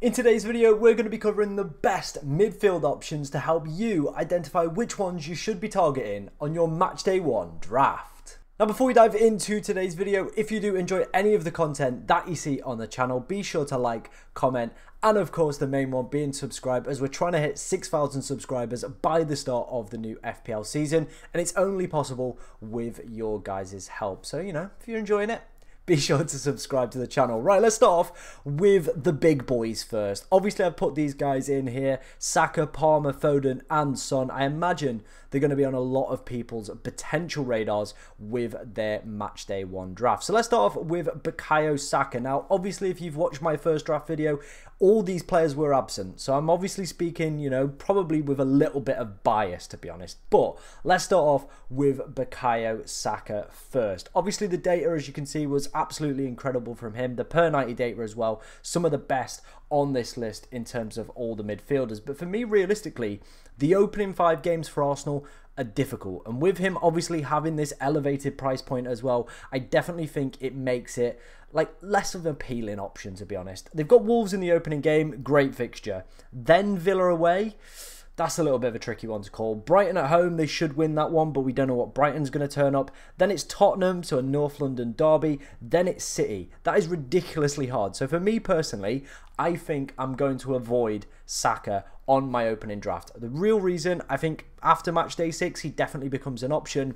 In today's video, we're going to be covering the best midfield options to help you identify which ones you should be targeting on your matchday 1 draft. Now, before we dive into today's video, if you do enjoy any of the content that you see on the channel, be sure to like, comment, and of course the main one being subscribe, as we're trying to hit 6,000 subscribers by the start of the new FPL season, and it's only possible with your guys' help. So, you know, if you're enjoying it, be sure to subscribe to the channel. Right, let's start off with the big boys first. Obviously, I've put these guys in here. Saka, Palmer, Foden, and Son. I imagine they're going to be on a lot of people's potential radars with their matchday 1 draft. So let's start off with Bukayo Saka. Now, obviously, if you've watched my first draft video, all these players were absent. So I'm obviously speaking, you know, probably with a little bit of bias, to be honest. But let's start off with Bukayo Saka first. Obviously, the data, as you can see, was absolutely incredible from him. The per 90 data as well, some of the best on this list in terms of all the midfielders. But for me, realistically, the opening 5 games for Arsenal are difficult, and with him obviously having this elevated price point as well, I definitely think it makes it like less of an appealing option, to be honest. They've got Wolves in the opening game, great fixture. Then Villa away, that's a little bit of a tricky one to call. Brighton at home, they should win that one, but we don't know what Brighton's going to turn up. Then it's Tottenham, so a North London derby. Then it's City. That is ridiculously hard. So for me personally, I think I'm going to avoid Saka on my opening draft. The real reason, I think after match day 6, he definitely becomes an option.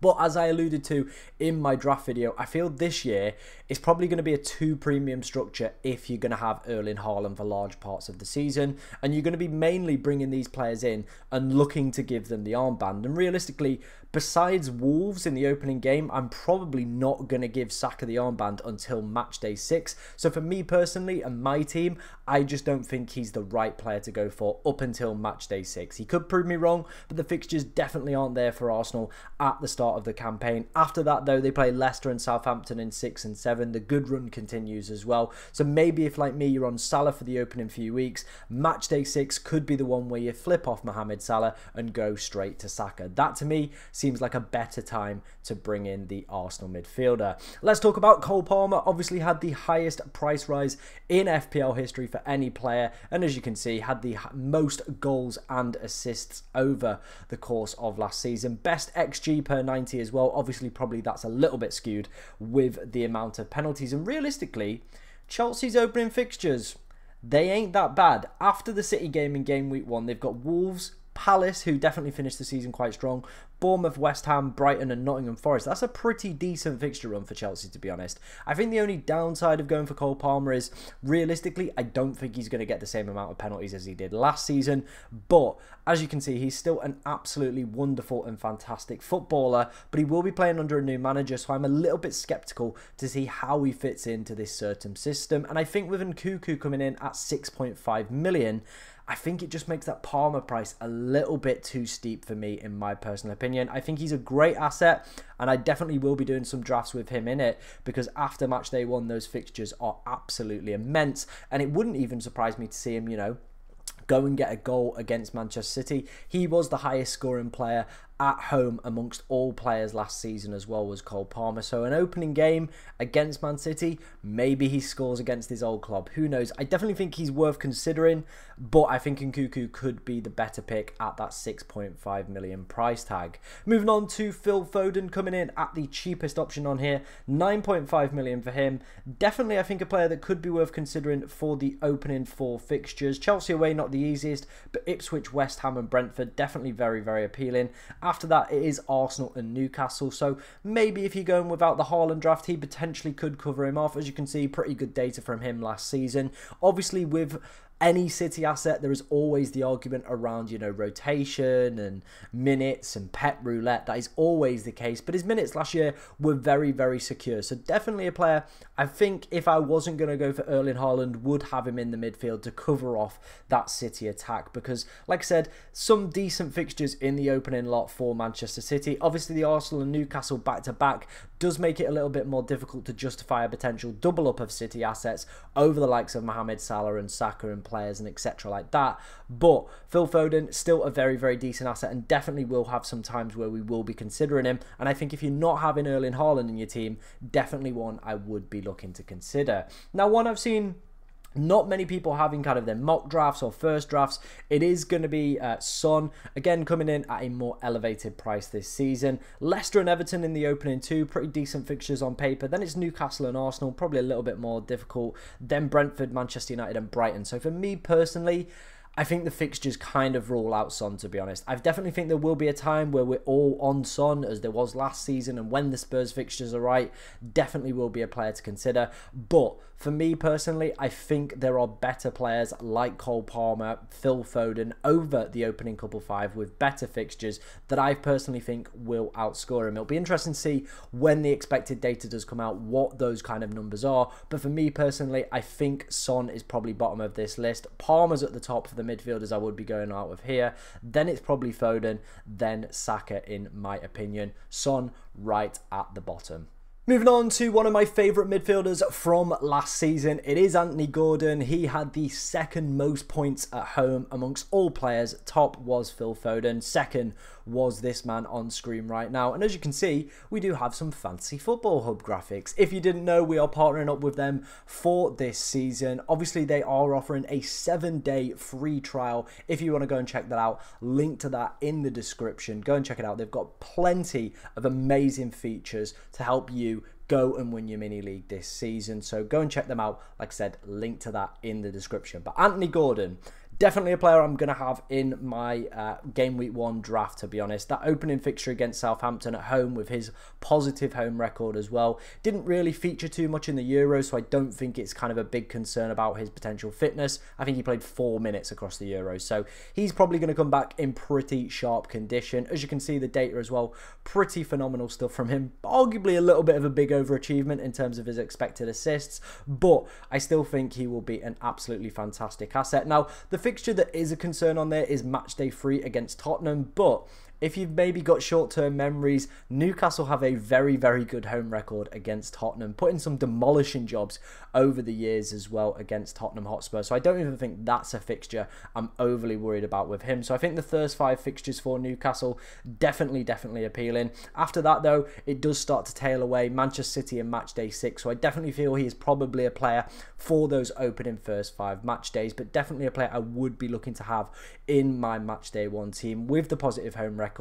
But as I alluded to in my draft video, I feel this year it's probably going to be a 2 premium structure if you're going to have Erling Haaland for large parts of the season. And you're going to be mainly bringing these players in and looking to give them the armband. And realistically, besides Wolves in the opening game, I'm probably not going to give Saka the armband until match day 6. So for me personally and my team, I just don't think he's the right player to go for up until match day 6. He could prove me wrong, but the fixtures definitely aren't there for Arsenal at the start of the campaign. After that though, they play Leicester and Southampton in 6 and 7. The good run continues as well. So maybe if, like me, you're on Salah for the opening few weeks, match day 6 could be the one where you flip off Mohamed Salah and go straight to Saka. That to me seems like a better time to bring in the Arsenal midfielder. Let's talk about Cole Palmer. Obviously had the highest price rise in FPL history for any player, and as you can see, had the most goals and assists over the course of last season. Best XG per 90 as well. Obviously probably that's a little bit skewed with the amount of penalties, and realistically Chelsea's opening fixtures, they ain't that bad. After the City game in game week 1, they've got Wolves, Palace, who definitely finished the season quite strong, Bournemouth, West Ham, Brighton and Nottingham Forest. That's a pretty decent fixture run for Chelsea, to be honest. I think the only downside of going for Cole Palmer is, realistically, I don't think he's going to get the same amount of penalties as he did last season. But as you can see, he's still an absolutely wonderful and fantastic footballer, but he will be playing under a new manager, so I'm a little bit sceptical to see how he fits into this certain system. And I think with Nkunku coming in at 6.5 million, I think it just makes that Palmer price a little bit too steep for me, in my personal opinion. I think he's a great asset, and I definitely will be doing some drafts with him in it, because after match day 1, those fixtures are absolutely immense, and it wouldn't even surprise me to see him, you know, go and get a goal against Manchester City. He was the highest scoring player at home amongst all players last season as well, was Cole Palmer. So an opening game against Man City, maybe he scores against his old club. Who knows? I definitely think he's worth considering, but I think Nkunku could be the better pick at that 6.5 million price tag. Moving on to Phil Foden, coming in at the cheapest option on here, 9.5 million for him. Definitely, I think, a player that could be worth considering for the opening 4 fixtures. Chelsea away, not the easiest, but Ipswich, West Ham and Brentford, definitely very, very appealing. After that, it is Arsenal and Newcastle. So maybe if you're going without the Haaland draft, he potentially could cover him off. As you can see, pretty good data from him last season. Obviously, with any City asset, there is always the argument around, you know, rotation and minutes and pet roulette. That is always the case, but his minutes last year were very, very secure. So definitely a player, I think, if I wasn't going to go for Erling Haaland, would have him in the midfield to cover off that City attack, because, like I said, some decent fixtures in the opening lot for Manchester City. Obviously, the Arsenal and Newcastle back-to-back does make it a little bit more difficult to justify a potential double up of City assets over the likes of Mohamed Salah and Saka and players and etc. like that. But Phil Foden, still a very, very decent asset, and definitely will have some times where we will be considering him. And I think if you're not having Erling Haaland in your team, definitely one I would be looking to consider. Now, one I've seen not many people having kind of their mock drafts or first drafts. It is going to be Son, again coming in at a more elevated price this season. Leicester and Everton in the opening two, pretty decent fixtures on paper. Then it's Newcastle and Arsenal, probably a little bit more difficult. Then Brentford, Manchester United and Brighton. So for me personally, I think the fixtures kind of rule out Son, to be honest. I definitely think there will be a time where we're all on Son, as there was last season, and when the Spurs fixtures are right, definitely will be a player to consider. But for me personally, I think there are better players like Cole Palmer, Phil Foden over the opening couple five with better fixtures that I personally think will outscore him. It'll be interesting to see when the expected data does come out what those kind of numbers are. But for me personally, I think Son is probably bottom of this list. Palmer's at the top for the midfielders I would be going out of here. Then it's probably Foden, then Saka in my opinion. Son right at the bottom. Moving on to one of my favourite midfielders from last season, it is Anthony Gordon. He had the second most points at home amongst all players. Top was Phil Foden. Second was this man on screen right now. And as you can see, we do have some fancy Football Hub graphics. If you didn't know, we are partnering up with them for this season. Obviously, they are offering a 7-day free trial. If you want to go and check that out, link to that in the description. Go and check it out. They've got plenty of amazing features to help you go and win your mini league this season. So go and check them out. Like I said, link to that in the description. But Anthony Gordon, definitely a player I'm going to have in my game week 1 draft, to be honest. That opening fixture against Southampton at home with his positive home record as well. Didn't really feature too much in the Euros, so I don't think it's kind of a big concern about his potential fitness. I think he played 4 minutes across the Euros, so he's probably going to come back in pretty sharp condition. As you can see, the data as well, pretty phenomenal stuff from him. Arguably a little bit of a big overachievement in terms of his expected assists, but I still think he will be an absolutely fantastic asset. Now, the fixture that is a concern on there is matchday 3 against Tottenham, but if you've maybe got short-term memories, Newcastle have a very, very good home record against Tottenham, putting some demolishing jobs over the years as well against Tottenham Hotspur. So I don't even think that's a fixture I'm overly worried about with him. So I think the first 5 fixtures for Newcastle, definitely appealing. After that, though, it does start to tail away. Manchester City and matchday 6. So I definitely feel he is probably a player for those opening first 5 match days, but definitely a player I would be looking to have in my matchday 1 team with the positive home record.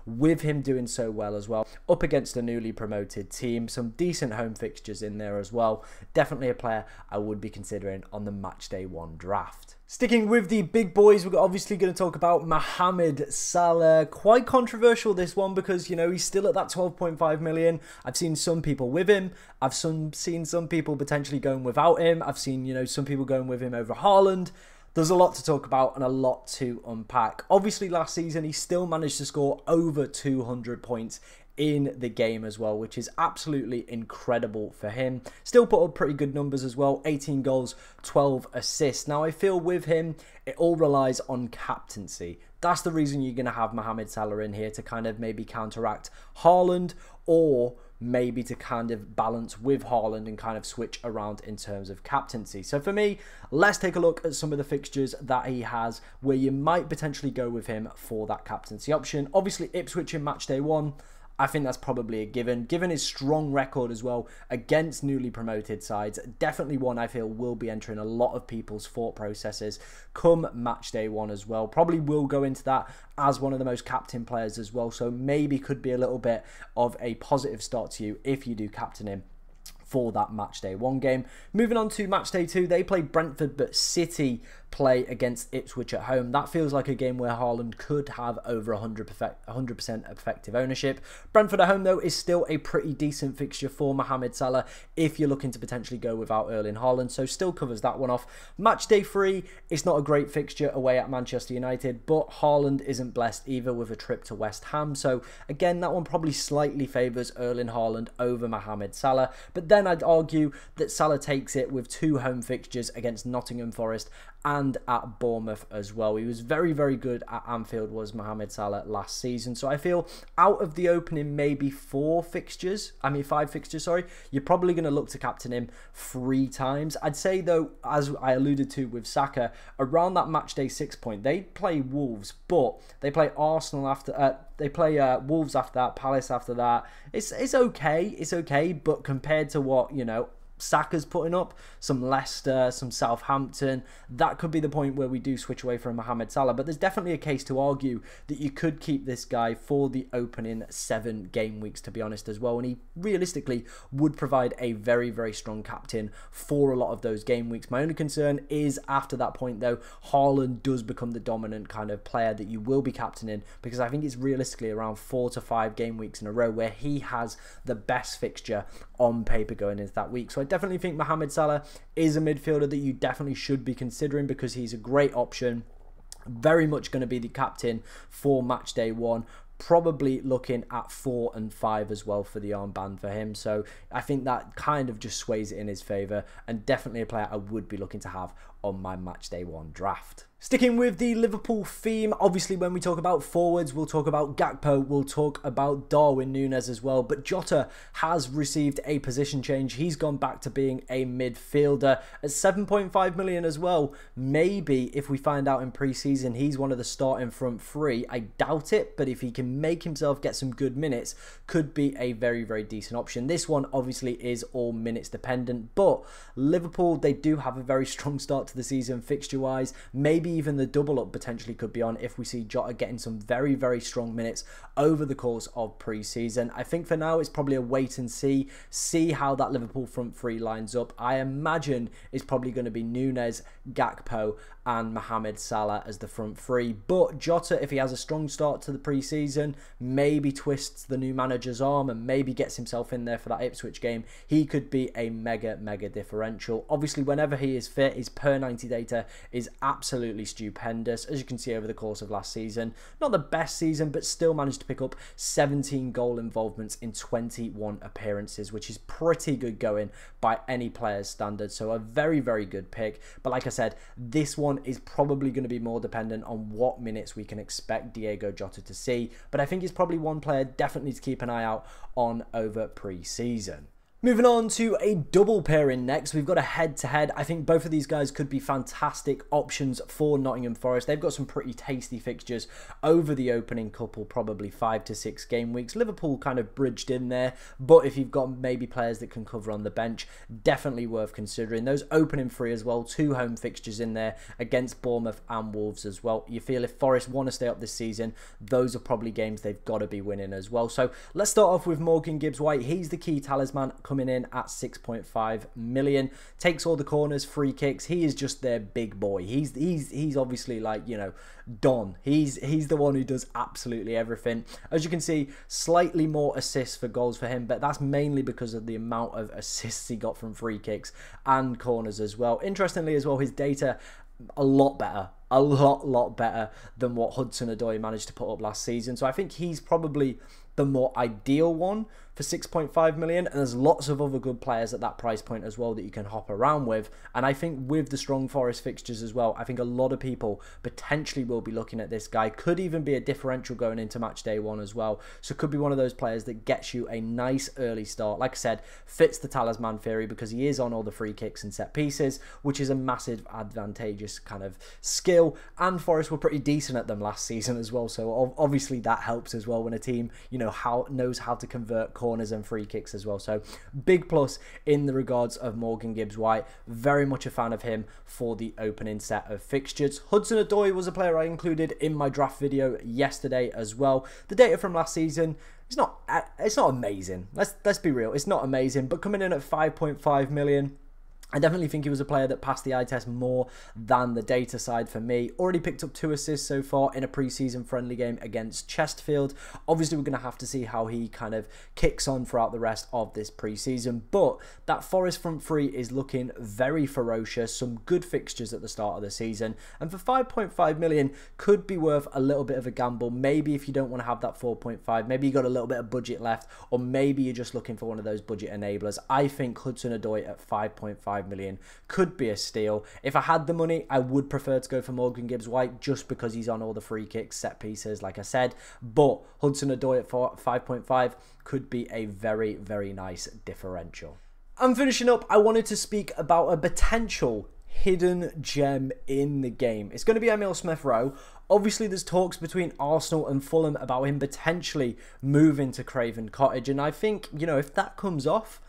With him doing so well as well, up against a newly promoted team, some decent home fixtures in there as well. Definitely a player I would be considering on the matchday 1 draft. Sticking with the big boys, we're obviously going to talk about Mohamed Salah. Quite controversial this one because, you know, he's still at that 12.5 million. I've seen some people with him. I've seen some people potentially going without him. I've seen, you know, some people going with him over Haaland. There's a lot to talk about and a lot to unpack. Obviously, last season, he still managed to score over 200 points in the game as well, which is absolutely incredible for him. Still put up pretty good numbers as well, 18 goals, 12 assists. Now, I feel with him, it all relies on captaincy. That's the reason you're going to have Mohamed Salah in here, to kind of maybe counteract Haaland, or maybe to kind of balance with Haaland and kind of switch around in terms of captaincy. So for me, let's take a look at some of the fixtures that he has where you might potentially go with him for that captaincy option. Obviously, Ipswich in matchday 1. I think that's probably a given. Given his strong record as well against newly promoted sides, definitely one I feel will be entering a lot of people's thought processes come match day 1 as well. Probably will go into that as one of the most captain players as well. So maybe could be a little bit of a positive start to you if you do captain him for that matchday 1 game. Moving on to matchday 2, they play Brentford, but City play against Ipswich at home. That feels like a game where Haaland could have over 100% effective ownership. Brentford at home, though, is still a pretty decent fixture for Mohamed Salah if you're looking to potentially go without Erling Haaland, so still covers that one off. Matchday 3, it's not a great fixture away at Manchester United, but Haaland isn't blessed either with a trip to West Ham, so again, that one probably slightly favours Erling Haaland over Mohamed Salah, but then I'd argue that Salah takes it with 2 home fixtures against Nottingham Forest and at Bournemouth as well. He was very, very good at Anfield, was Mohamed Salah last season. So I feel out of the opening maybe 5 fixtures, sorry, you're probably going to look to captain him 3 times. I'd say though, as I alluded to with Saka, around that matchday 6 point, they play Wolves, but they play Arsenal after, they play Wolves after that, Palace after that. It's okay, but compared to what, you know, Saka's putting up, some Leicester, some Southampton, that could be the point where we do switch away from Mohamed Salah. But there's definitely a case to argue that you could keep this guy for the opening 7 game weeks, to be honest, as well. And he realistically would provide a very, very strong captain for a lot of those game weeks. My only concern is after that point, though, Haaland does become the dominant kind of player that you will be captaining, because I think it's realistically around 4 to 5 game weeks in a row where he has the best fixture on paper going into that week. So I definitely think Mohamed Salah is a midfielder that you definitely should be considering, because he's a great option. Very much going to be the captain for match day 1. Probably looking at 4 and 5 as well for the armband for him. So I think that kind of just sways it in his favour, and definitely a player I would be looking to have on my match day 1 draft. Sticking with the Liverpool theme, obviously when we talk about forwards, we'll talk about Gakpo, we'll talk about Darwin Núñez as well, but Jota has received a position change. He's gone back to being a midfielder at 7.5 million as well. Maybe if we find out in pre-season he's one of the starting front 3, I doubt it, but if he can make himself get some good minutes, could be a very, very decent option. This one obviously is all minutes dependent, but Liverpool, they do have a very strong start to the season fixture-wise. Maybe even the double up potentially could be on if we see Jota getting some very, very strong minutes over the course of pre-season. I think for now it's probably a wait and see how that Liverpool front 3 lines up. I imagine it's probably going to be Núñez, Gakpo and Mohamed Salah as the front 3, but Jota, if he has a strong start to the pre-season, maybe twists the new manager's arm and maybe gets himself in there for that Ipswich game, he could be a mega differential. Obviously whenever he is fit, his per 90 data is absolutely stupendous, as you can see over the course of last season. Not the best season, but still managed to pick up 17 goal involvements in 21 appearances, which is pretty good going by any player's standards. So a very, very good pick. But like I said, this one is probably going to be more dependent on what minutes we can expect Diego Jota to see. But I think it's probably one player definitely to keep an eye out on over pre-season. Moving on to a double pairing next, we've got a head-to-head. I think both of these guys could be fantastic options for Nottingham Forest. They've got some pretty tasty fixtures over the opening couple, probably 5 to 6 game weeks. Liverpool kind of bridged in there, but if you've got maybe players that can cover on the bench, definitely worth considering. Those opening 3 as well, 2 home fixtures in there against Bournemouth and Wolves as well. You feel if Forest want to stay up this season, those are probably games they've got to be winning as well. So let's start off with Morgan Gibbs-White. He's the key talisman, coming in at 6.5 million, takes all the corners, free kicks. He is just their big boy. He's obviously, like, you know, Don. He's the one who does absolutely everything. As you can see, slightly more assists for goals for him, but that's mainly because of the amount of assists he got from free kicks and corners as well. Interestingly as well, his data a lot better, a lot better than what Hudson Odoi managed to put up last season. So I think he's probably the more ideal one for 6.5 million, and there's lots of other good players at that price point as well that you can hop around with. And I think with the strong Forest fixtures as well, I think a lot of people potentially will be looking at this guy. Could even be a differential going into match day 1 as well, so could be one of those players that gets you a nice early start. Like I said, fits the talisman theory because he is on all the free kicks and set pieces, which is a massive advantageous kind of skill, and Forest were pretty decent at them last season as well, so obviously that helps as well when a team, you know, knows how to convert corners and free kicks as well. So big plus in the regards of Morgan Gibbs-White. Very much a fan of him for the opening set of fixtures. Hudson Odoi was a player I included in my draft video yesterday as well. The data from last season, it's not amazing. Let's be real, it's not amazing, but coming in at 5.5 million, I definitely think he was a player that passed the eye test more than the data side for me. Already picked up 2 assists so far in a pre-season friendly game against Chesterfield. Obviously, we're going to have to see how he kind of kicks on throughout the rest of this pre-season. But that Forest front 3 is looking very ferocious. Some good fixtures at the start of the season. And for 5.5 million, could be worth a little bit of a gamble. Maybe if you don't want to have that 4.5, maybe you got a little bit of budget left, or maybe you're just looking for one of those budget enablers. I think Hudson Odoi at 5.5 million could be a steal. If I had the money, I would prefer to go for Morgan Gibbs-White just because he's on all the free kicks, set pieces, like I said. But Hudson Odoi at 5.5 could be a very, very nice differential. And finishing up, I wanted to speak about a potential hidden gem in the game. It's going to be Emile Smith-Rowe. Obviously, there's talks between Arsenal and Fulham about him potentially moving to Craven Cottage. And I think, you know, if that comes off,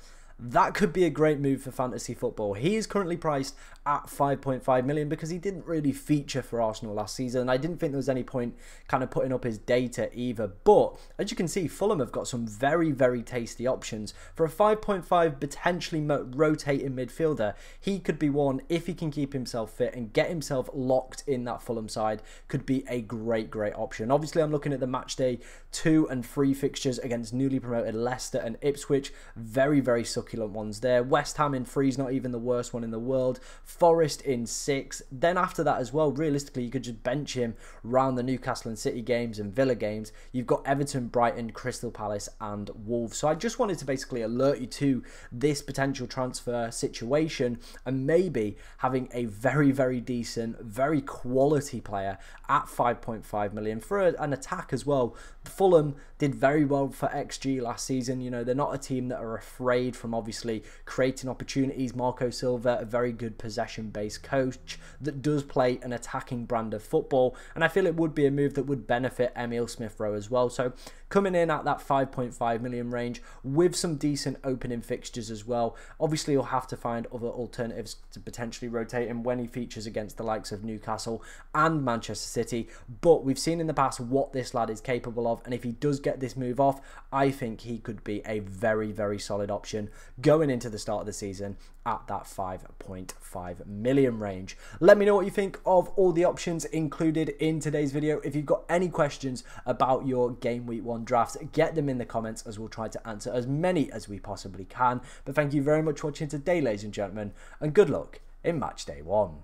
that could be a great move for fantasy football. He is currently priced at 5.5 million because he didn't really feature for Arsenal last season, and I didn't think there was any point kind of putting up his data either. But as you can see, Fulham have got some very, very tasty options. For a 5.5 potentially rotating midfielder, he could be one, if he can keep himself fit and get himself locked in that Fulham side, could be a great option. Obviously, I'm looking at the match day 2 and 3 fixtures against newly promoted Leicester and Ipswich. Very, very succulent ones there. West Ham in 3 is not even the worst one in the world. Forest in 6. Then after that as well, realistically, you could just bench him round the Newcastle and City games and Villa games. You've got Everton, Brighton, Crystal Palace and Wolves. So I just wanted to basically alert you to this potential transfer situation and maybe having a very, very decent, very quality player at 5.5 million for an attack as well. Fulham did very well for XG last season. You know, they're not a team that are afraid from obviously creating opportunities. Marco Silva, a very good possession-based coach that does play an attacking brand of football, and I feel it would be a move that would benefit Emile Smith-Rowe as well. So coming in at that 5.5 million range with some decent opening fixtures as well. Obviously, you'll have to find other alternatives to potentially rotate him when he features against the likes of Newcastle and Manchester City, but we've seen in the past what this lad is capable of, and if he does get this move off, I think he could be a very, very solid option going into the start of the season at that 5.5 million range. Let me know what you think of all the options included in today's video. If you've got any questions about your Game Week 1 drafts, get them in the comments as we'll try to answer as many as we possibly can. But thank you very much for watching today, ladies and gentlemen, and good luck in match day 1.